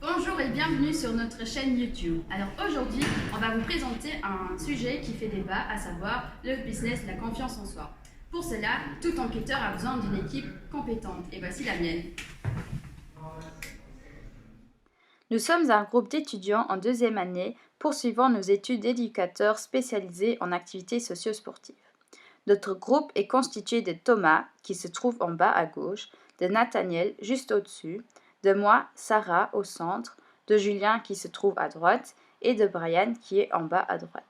Bonjour et bienvenue sur notre chaîne YouTube. Alors aujourd'hui, on va vous présenter un sujet qui fait débat, à savoir le business, la confiance en soi. Pour cela, tout enquêteur a besoin d'une équipe compétente et voici la mienne. Nous sommes un groupe d'étudiants en deuxième année poursuivant nos études d'éducateurs spécialisés en activités socio-sportives. Notre groupe est constitué de Thomas, qui se trouve en bas à gauche, de Nathaniel, juste au-dessus, de moi, Sarah, au centre, de Julien, qui se trouve à droite, et de Brian, qui est en bas à droite.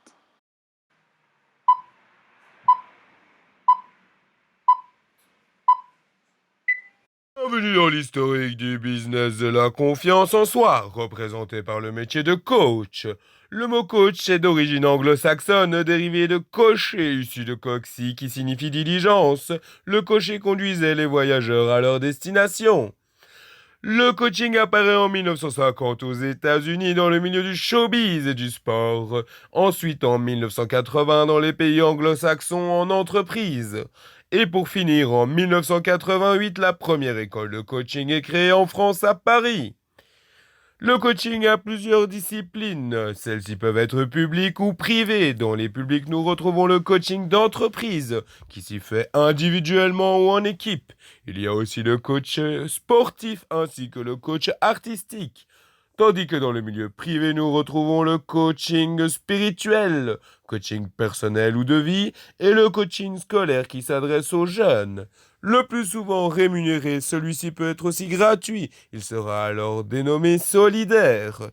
Bienvenue dans l'historique du business de la confiance en soi, représenté par le métier de coach. Le mot coach est d'origine anglo-saxonne, dérivé de cocher, issu de coxy, qui signifie diligence. Le cocher conduisait les voyageurs à leur destination. Le coaching apparaît en 1950 aux États-Unis dans le milieu du showbiz et du sport. Ensuite en 1980 dans les pays anglo-saxons en entreprise. Et pour finir, en 1988, la première école de coaching est créée en France à Paris. Le coaching a plusieurs disciplines. Celles-ci peuvent être publiques ou privées. Dans les publics, nous retrouvons le coaching d'entreprise, qui s'y fait individuellement ou en équipe. Il y a aussi le coach sportif ainsi que le coach artistique. Tandis que dans le milieu privé, nous retrouvons le coaching spirituel, coaching personnel ou de vie, et le coaching scolaire qui s'adresse aux jeunes. Le plus souvent rémunéré, celui-ci peut être aussi gratuit. Il sera alors dénommé solidaire.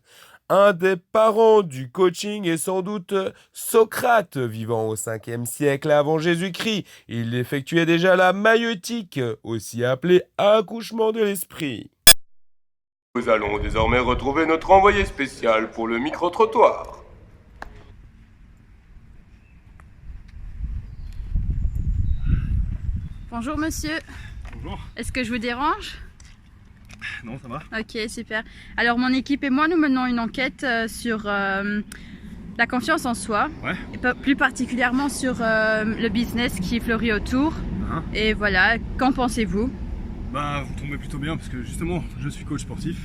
Un des parents du coaching est sans doute Socrate, vivant au 5e siècle avant Jésus-Christ. Il effectuait déjà la maïeutique, aussi appelée accouchement de l'esprit. Nous allons désormais retrouver notre envoyé spécial pour le micro-trottoir. Bonjour monsieur, Bonjour. est-ce que je vous dérange? Non, ça va. Ok, super. Alors mon équipe et moi, nous menons une enquête sur la confiance en soi, Ouais. et plus particulièrement sur le business qui fleurit autour. Hein. Et voilà, qu'en pensez-vous? Bah, vous tombez plutôt bien parce que justement, je suis coach sportif.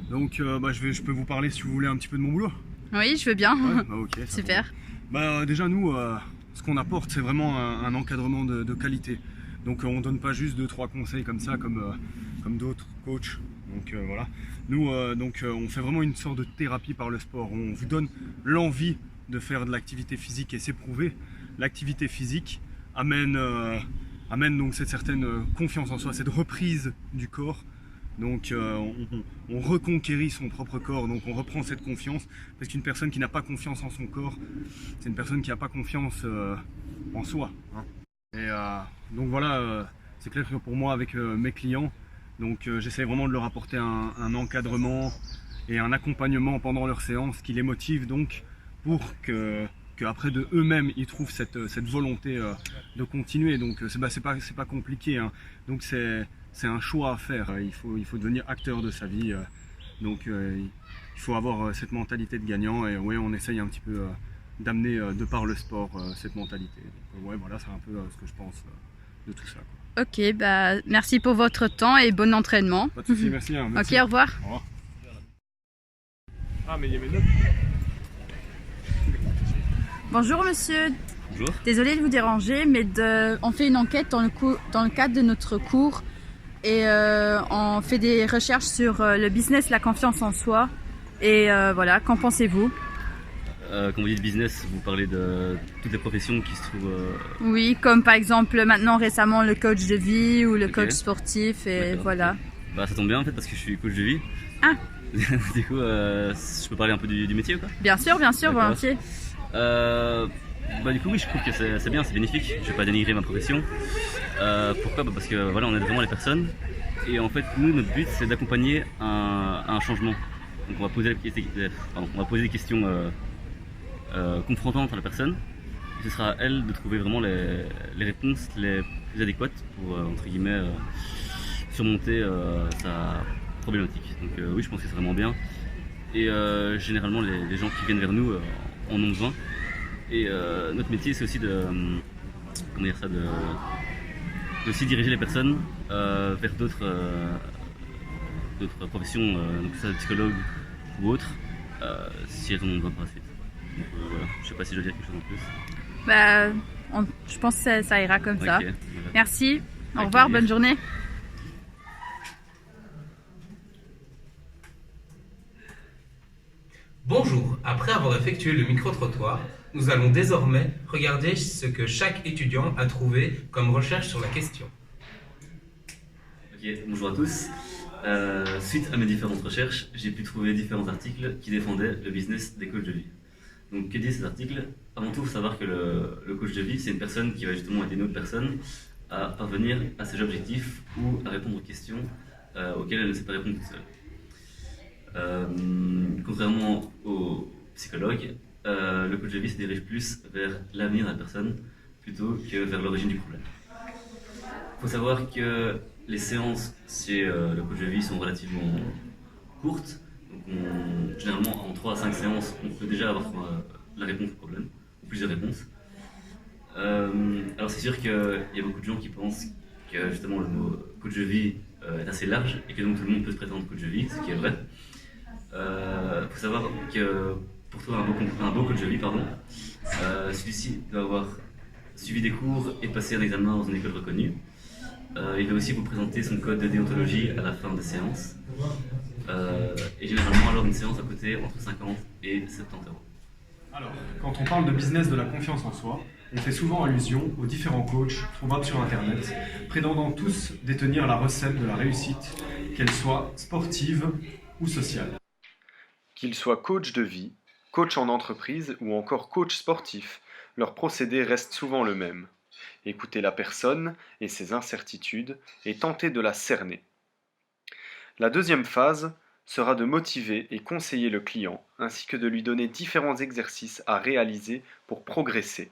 Donc, je peux vous parler si vous voulez un petit peu de mon boulot. Oui, je veux bien. Ouais, bah, ok. ça Super. tombe. Bah, déjà, nous, ce qu'on apporte, c'est vraiment un encadrement de qualité. Donc, on donne pas juste 2-3 conseils comme ça, comme d'autres coachs. Donc, voilà. Nous, on fait vraiment une sorte de thérapie par le sport. On vous donne l'envie de faire de l'activité physique et c'est prouvé. L'activité physique amène donc cette certaine confiance en soi, cette reprise du corps. Donc on reconquérit son propre corps, donc on reprend cette confiance, parce qu'une personne qui n'a pas confiance en son corps, c'est une personne qui n'a pas confiance en soi. Hein. Et donc voilà, c'est clair que pour moi avec mes clients, donc j'essaie vraiment de leur apporter un encadrement et un accompagnement pendant leur séance qui les motive donc pour qu'après de eux-mêmes ils trouvent cette volonté de continuer. Donc c'est pas compliqué, hein. Donc c'est un choix à faire. Il faut devenir acteur de sa vie. Donc il faut avoir cette mentalité de gagnant. Et ouais, on essaye un petit peu d'amener de par le sport cette mentalité. Donc ouais, voilà, c'est un peu ce que je pense de tout ça, quoi. Ok, bah merci pour votre temps et bon entraînement. Pas de soucis, merci, hein, merci. Ok, au revoir. Au revoir. Ah, mais il y avait une note. Bonjour monsieur. Bonjour. Désolée de vous déranger, mais on fait une enquête dans le cadre de notre cours et on fait des recherches sur le business, la confiance en soi. Et voilà, qu'en pensez-vous? Quand vous dites business, vous parlez de toutes les professions qui se trouvent... Oui, comme par exemple maintenant récemment le coach de vie ou le Ok. coach sportif et D'accord, voilà. ok. Bah ça tombe bien en fait parce que je suis coach de vie. Ah. Du coup, je peux parler un peu du métier ou quoi? Bien sûr, D'accord. volontiers. Du coup oui, je trouve que c'est bien, c'est bénéfique. Je vais pas dénigrer ma profession. Pourquoi? Parce que voilà, on aide vraiment les personnes. Et en fait, nous, notre but, c'est d'accompagner un changement. Donc on va poser des questions confrontantes à la personne. Et ce sera à elle de trouver vraiment les réponses les plus adéquates pour, entre guillemets, surmonter sa problématique. Donc oui, je pense que c'est vraiment bien. Et généralement, les gens qui viennent vers nous en ont besoin. Et notre métier, c'est aussi de aussi diriger les personnes vers d'autres d'autres professions, donc que ce soit psychologue ou autre, si elles en ont besoin par la suite. Donc voilà, je sais pas si je dois dire quelque chose en plus. Bah, je pense que ça ira comme ça. Ok, voilà. Merci, au Avec revoir, plaisir. bonne journée. Bonjour, après avoir effectué le micro-trottoir, nous allons désormais regarder ce que chaque étudiant a trouvé comme recherche sur la question. Ok, bonjour à tous. Suite à mes différentes recherches, j'ai pu trouver différents articles qui défendaient le business des coachs de vie. Donc, que disent ces articles? Avant tout, il faut savoir que le coach de vie, c'est une personne qui va justement aider une autre personne à parvenir à ses objectifs ou à répondre aux questions auxquelles elle ne sait pas répondre toute seule. Contrairement aux psychologues, le coach de vie se dirige plus vers l'avenir de la personne plutôt que vers l'origine du problème. Il faut savoir que les séances chez le coach de vie sont relativement courtes. Donc généralement, en 3 à 5 séances, on peut déjà avoir la réponse au problème, ou plusieurs réponses. Alors c'est sûr qu'il y a beaucoup de gens qui pensent que justement le mot coach de vie est assez large et que donc tout le monde peut se prétendre coach de vie, ce qui est vrai. Il faut savoir que pour trouver un beau coach de vie, celui-ci doit avoir suivi des cours et passé un examen dans une école reconnue. Il doit aussi vous présenter son code de déontologie à la fin des séances. Et généralement, alors une séance va coûter entre 50 et 70 euros. Alors, quand on parle de business de la confiance en soi, on fait souvent allusion aux différents coachs trouvables sur Internet, prétendant tous détenir la recette de la réussite, qu'elle soit sportive ou sociale. Qu'ils soient coach de vie, coach en entreprise ou encore coach sportif, leur procédé reste souvent le même. Écouter la personne et ses incertitudes et tenter de la cerner. La deuxième phase sera de motiver et conseiller le client, ainsi que de lui donner différents exercices à réaliser pour progresser.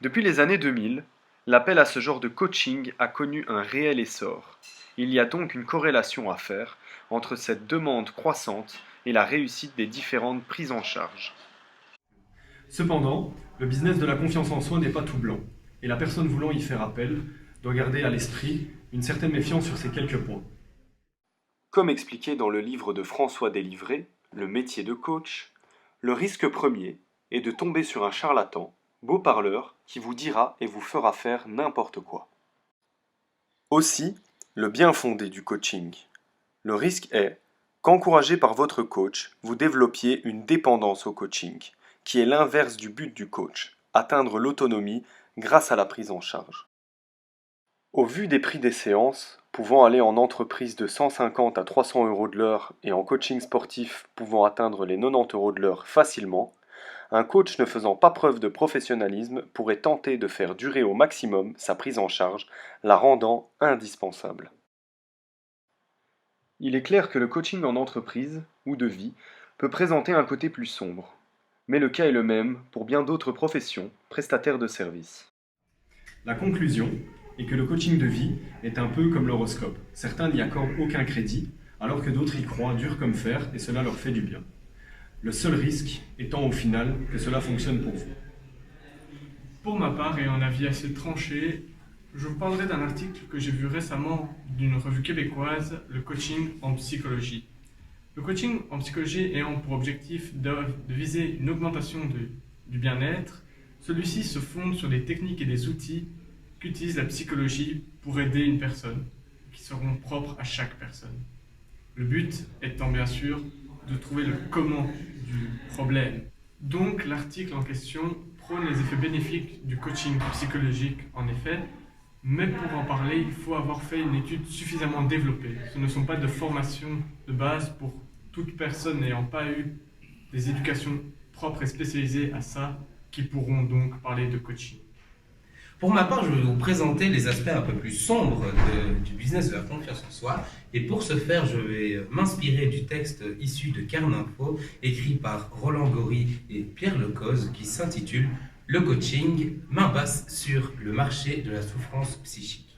Depuis les années 2000, l'appel à ce genre de coaching a connu un réel essor. Il y a donc une corrélation à faire entre cette demande croissante et la réussite des différentes prises en charge. Cependant, le business de la confiance en soi n'est pas tout blanc, et la personne voulant y faire appel doit garder à l'esprit une certaine méfiance sur ces quelques points. Comme expliqué dans le livre de François Délivré, Le métier de coach, le risque premier est de tomber sur un charlatan, beau parleur, qui vous dira et vous fera faire n'importe quoi. Aussi, le bien fondé du coaching. Le risque est qu'encouragé par votre coach, vous développiez une dépendance au coaching, qui est l'inverse du but du coach, atteindre l'autonomie grâce à la prise en charge. Au vu des prix des séances, pouvant aller en entreprise de 150 à 300 euros de l'heure et en coaching sportif pouvant atteindre les 90 euros de l'heure facilement, un coach ne faisant pas preuve de professionnalisme pourrait tenter de faire durer au maximum sa prise en charge, la rendant indispensable. Il est clair que le coaching en entreprise ou de vie peut présenter un côté plus sombre, mais le cas est le même pour bien d'autres professions, prestataires de services. La conclusion est que le coaching de vie est un peu comme l'horoscope. Certains n'y accordent aucun crédit, alors que d'autres y croient dur comme fer et cela leur fait du bien. Le seul risque étant au final que cela fonctionne pour vous. Pour ma part, et un avis assez tranché, je vous parlerai d'un article que j'ai vu récemment d'une revue québécoise, le coaching en psychologie. Le coaching en psychologie ayant pour objectif de viser une augmentation du bien-être, celui-ci se fonde sur des techniques et des outils qu'utilise la psychologie pour aider une personne, qui seront propres à chaque personne. Le but étant bien sûr de trouver le comment du problème. Donc l'article en question prône les effets bénéfiques du coaching psychologique en effet, mais pour en parler, il faut avoir fait une étude suffisamment développée. Ce ne sont pas de formations de base pour toute personne n'ayant pas eu des éducations propres et spécialisées à ça qui pourront donc parler de coaching. Pour ma part, je vais vous présenter les aspects un peu plus sombres du business de la confiance en soi. Et pour ce faire, je vais m'inspirer du texte issu de Carninfo, écrit par Roland Gory et Pierre Lecoz, qui s'intitule « Le coaching, main basse sur le marché de la souffrance psychique ».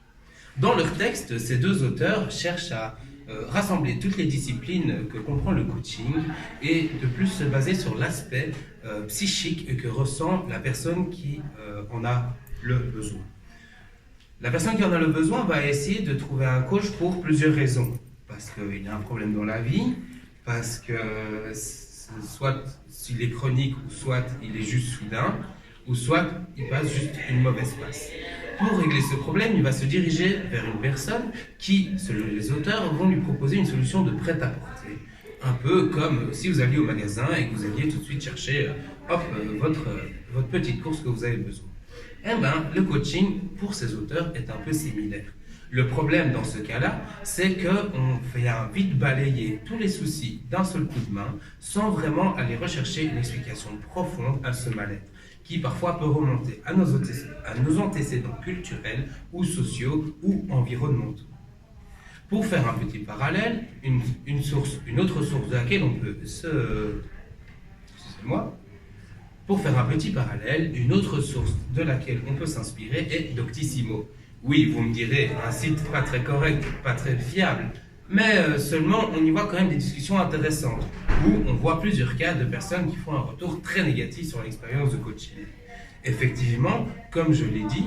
Dans leur texte, ces deux auteurs cherchent à rassembler toutes les disciplines que comprend le coaching et de plus se baser sur l'aspect psychique que ressent la personne qui en a le besoin. La personne qui en a le besoin va essayer de trouver un coach pour plusieurs raisons. parce qu'il y a un problème dans la vie, parce que soit il est chronique, ou soit il est juste soudain, ou soit il passe juste une mauvaise passe. Pour régler ce problème, il va se diriger vers une personne qui, selon les auteurs, vont lui proposer une solution de prêt-à-porter. Un peu comme si vous alliez au magasin et que vous alliez tout de suite chercher votre petite course que vous avez besoin. Eh bien, le coaching, pour ces auteurs, est un peu similaire. Le problème dans ce cas-là, c'est qu'on fait vite balayer tous les soucis d'un seul coup de main sans vraiment aller rechercher une explication profonde à ce mal-être, qui parfois peut remonter à nos antécédents culturels ou sociaux ou environnementaux. Pour faire un petit parallèle, une autre source de laquelle on peut Pour faire un petit parallèle, une autre source de laquelle on peut s'inspirer est Doctissimo. Oui, vous me direz, un site pas très correct, pas très fiable, mais seulement on y voit quand même des discussions intéressantes, où on voit plusieurs cas de personnes qui font un retour très négatif sur l'expérience de coaching. Effectivement, comme je l'ai dit,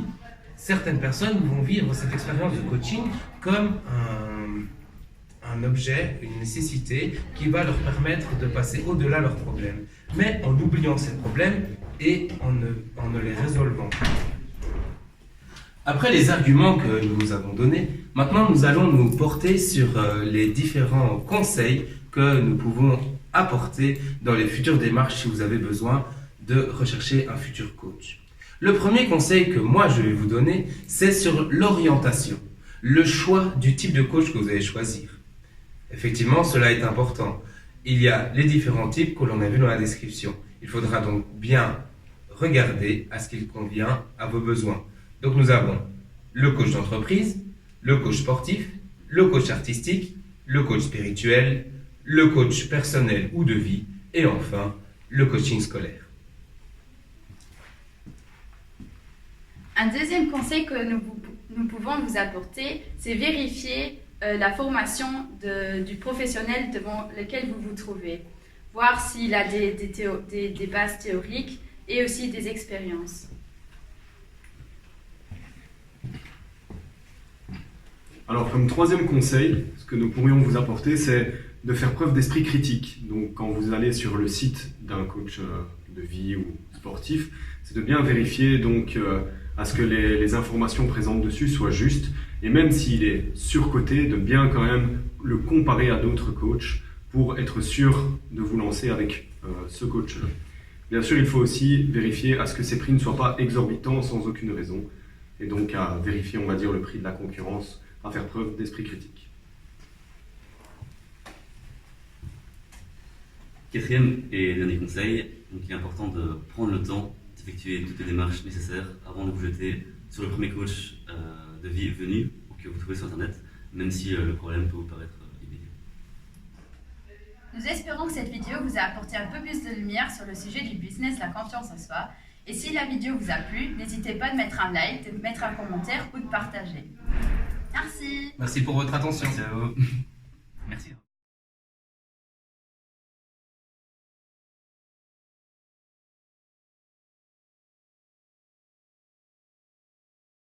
certaines personnes vont vivre cette expérience de coaching comme un objet, une nécessité qui va leur permettre de passer au-delà de leurs problèmes, mais en oubliant ces problèmes et en ne les résolvant pas. Après les arguments que nous vous avons donnés, maintenant nous allons nous porter sur les différents conseils que nous pouvons apporter dans les futures démarches si vous avez besoin de rechercher un futur coach. Le premier conseil que moi je vais vous donner, c'est sur l'orientation, le choix du type de coach que vous allez choisir. Effectivement, cela est important. Il y a les différents types que l'on a vus dans la description. Il faudra donc bien regarder à ce qu'il convient à vos besoins. Donc nous avons le coach d'entreprise, le coach sportif, le coach artistique, le coach spirituel, le coach personnel ou de vie et enfin le coaching scolaire. Un deuxième conseil que nous pouvons vous apporter, c'est vérifier la formation du professionnel devant lequel vous vous trouvez. Voir s'il a des bases théoriques et aussi des expériences. Alors, comme troisième conseil, ce que nous pourrions vous apporter, c'est de faire preuve d'esprit critique. Donc, quand vous allez sur le site d'un coach de vie ou sportif, c'est de bien vérifier donc à ce que les informations présentes dessus soient justes. Et même s'il est surcoté, de bien quand même le comparer à d'autres coachs pour être sûr de vous lancer avec ce coach-là. Bien sûr, il faut aussi vérifier à ce que ces prix ne soient pas exorbitants sans aucune raison. Et donc à vérifier, on va dire, le prix de la concurrence, à faire preuve d'esprit critique. Quatrième et dernier conseil, donc il est important de prendre le temps d'effectuer toutes les démarches nécessaires avant de vous jeter sur le premier coach de vie venu ou que vous trouvez sur Internet, même si le problème peut vous paraître immédiat. Nous espérons que cette vidéo vous a apporté un peu plus de lumière sur le sujet du business, la confiance en soi. Et si la vidéo vous a plu, n'hésitez pas de mettre un like, de mettre un commentaire ou de partager. Merci. Merci pour votre attention. Merci à vous.